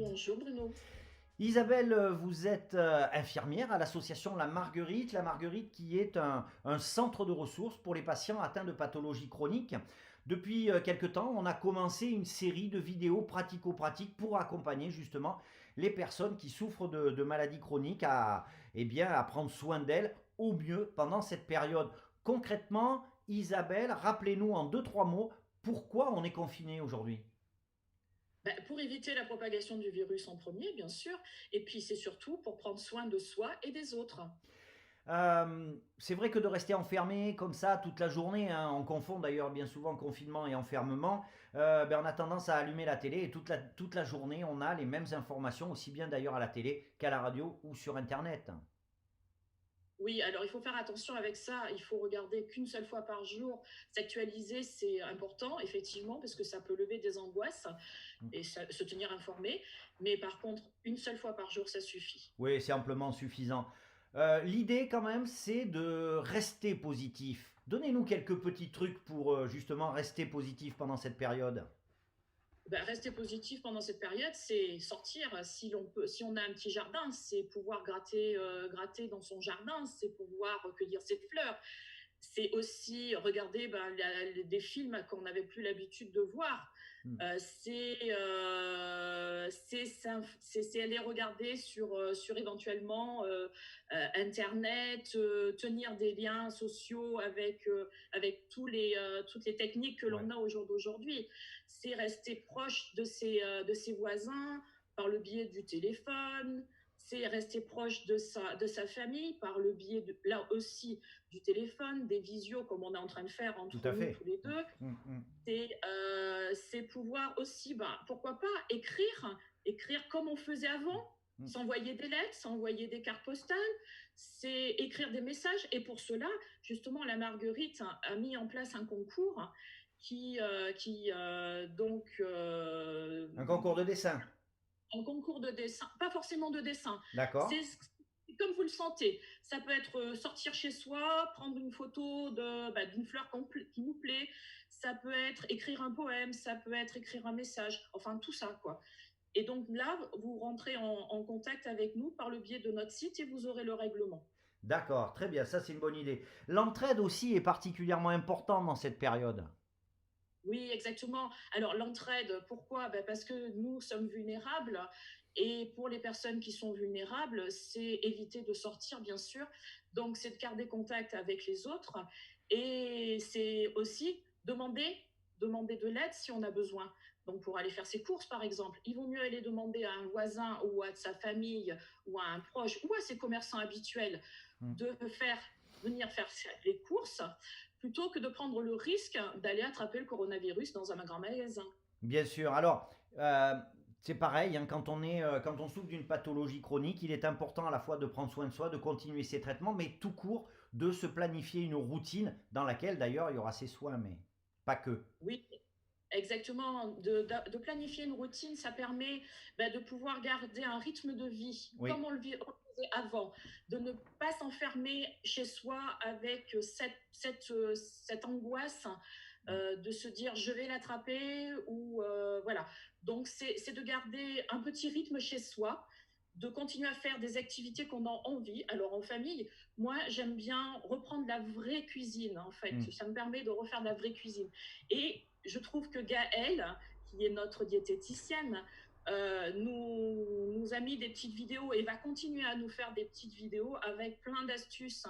Bonjour Bruno. Isabelle, vous êtes infirmière à l'association La Marguerite. La Marguerite qui est un centre de ressources pour les patients atteints de pathologies chroniques. Depuis quelque temps, on a commencé une série de vidéos pratico-pratiques pour accompagner justement les personnes qui souffrent de maladies chroniques à prendre soin d'elles au mieux pendant cette période. Concrètement, Isabelle, rappelez-nous en deux, trois mots pourquoi on est confiné aujourd'hui. Pour éviter la propagation du virus en premier, bien sûr, et puis c'est surtout pour prendre soin de soi et des autres. C'est vrai que de rester enfermé comme ça toute la journée, hein, on confond d'ailleurs bien souvent confinement et enfermement, on a tendance à allumer la télé et toute la journée on a les mêmes informations, aussi bien d'ailleurs à la télé qu'à la radio ou sur Internet. Oui, alors il faut faire attention avec ça. Il faut regarder qu'une seule fois par jour. S'actualiser, c'est important, effectivement, parce que ça peut lever des angoisses et se tenir informé. Mais par contre, une seule fois par jour, ça suffit. Oui, c'est amplement suffisant. L'idée quand même, c'est de rester positif. Donnez-nous quelques petits trucs pour justement rester positif pendant cette période. Rester positif pendant cette période, c'est sortir. Si l'on peut, si on a un petit jardin, c'est pouvoir gratter dans son jardin, c'est pouvoir cueillir ses fleurs. C'est aussi regarder des films qu'on n'avait plus l'habitude de voir. Hmm. C'est aller regarder sur éventuellement Internet, tenir des liens sociaux avec toutes les techniques que Ouais. l'on a au jour d'aujourd'hui. C'est rester proche de ses voisins par le biais du téléphone, c'est rester proche de sa famille par le biais, là aussi, du téléphone, des visios comme on est en train de faire Tout entre à nous tous fait. les deux. C'est pouvoir aussi, pourquoi pas, écrire comme on faisait avant, Hmm. s'envoyer des lettres, s'envoyer des cartes postales, c'est écrire des messages. Et pour cela, justement, la Marguerite a mis en place un concours Un concours de dessin. un concours de dessin, pas forcément de dessin, D'accord. c'est comme vous le sentez. Ça peut être sortir chez soi, prendre une photo d'une fleur qui nous plaît, ça peut être écrire un poème, ça peut être écrire un message, enfin tout ça quoi. Et donc là, vous rentrez en contact avec nous par le biais de notre site et vous aurez le règlement. D'accord, très bien, ça c'est une bonne idée. L'entraide aussi est particulièrement importante dans cette période. Oui, exactement. Alors l'entraide, pourquoi? Parce que nous sommes vulnérables et pour les personnes qui sont vulnérables, c'est éviter de sortir, bien sûr. Donc c'est de garder contact avec les autres et c'est aussi demander de l'aide si on a besoin. Donc pour aller faire ses courses, par exemple, il vaut mieux aller demander à un voisin ou à sa famille ou à un proche ou à ses commerçants habituels Hmm. de venir faire les courses plutôt que de prendre le risque d'aller attraper le coronavirus dans un grand magasin. Bien sûr. Alors, c'est pareil, hein, quand on souffre d'une pathologie chronique, il est important à la fois de prendre soin de soi, de continuer ses traitements, mais tout court, de se planifier une routine dans laquelle d'ailleurs il y aura ses soins, mais pas que. Oui, exactement. De planifier une routine, ça permet de pouvoir garder un rythme de vie Oui. comme on le faisait avant, de ne pas s'enfermer chez soi avec cette angoisse de se dire je vais l'attraper ou voilà. Donc c'est de garder un petit rythme chez soi, de continuer à faire des activités qu'on a envie. Alors en famille, moi j'aime bien reprendre la vraie cuisine en fait. Hmm. Ça me permet de refaire de la vraie cuisine. Et je trouve que Gaëlle, qui est notre diététicienne, nous a mis des petites vidéos et va continuer à nous faire des petites vidéos avec plein d'astuces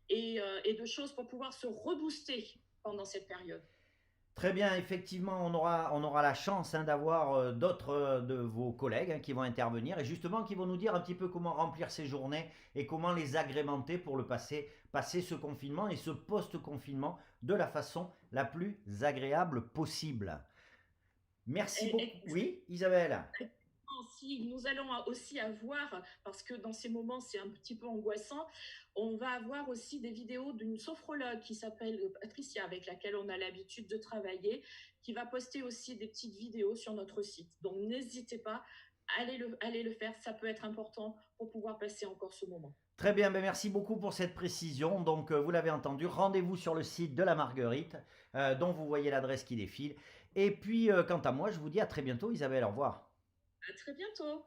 et de choses pour pouvoir se rebooster pendant cette période. Très bien, effectivement, on aura la chance hein, d'avoir d'autres de vos collègues hein, qui vont intervenir et justement qui vont nous dire un petit peu comment remplir ces journées et comment les agrémenter pour passer ce confinement et ce post-confinement de la façon la plus agréable possible. Merci beaucoup. Et Oui, Isabelle. si nous allons aussi avoir, parce que dans ces moments c'est un petit peu angoissant, on va avoir aussi des vidéos d'une sophrologue qui s'appelle Patricia, avec laquelle on a l'habitude de travailler, qui va poster aussi des petites vidéos sur notre site. Donc n'hésitez pas, allez le faire, ça peut être important pour pouvoir passer encore ce moment. Très bien, ben merci beaucoup pour cette précision. Donc, vous l'avez entendu, rendez-vous sur le site de la Marguerite, dont vous voyez l'adresse qui défile. Et puis, quant à moi, je vous dis à très bientôt, Isabelle. Au revoir. À très bientôt.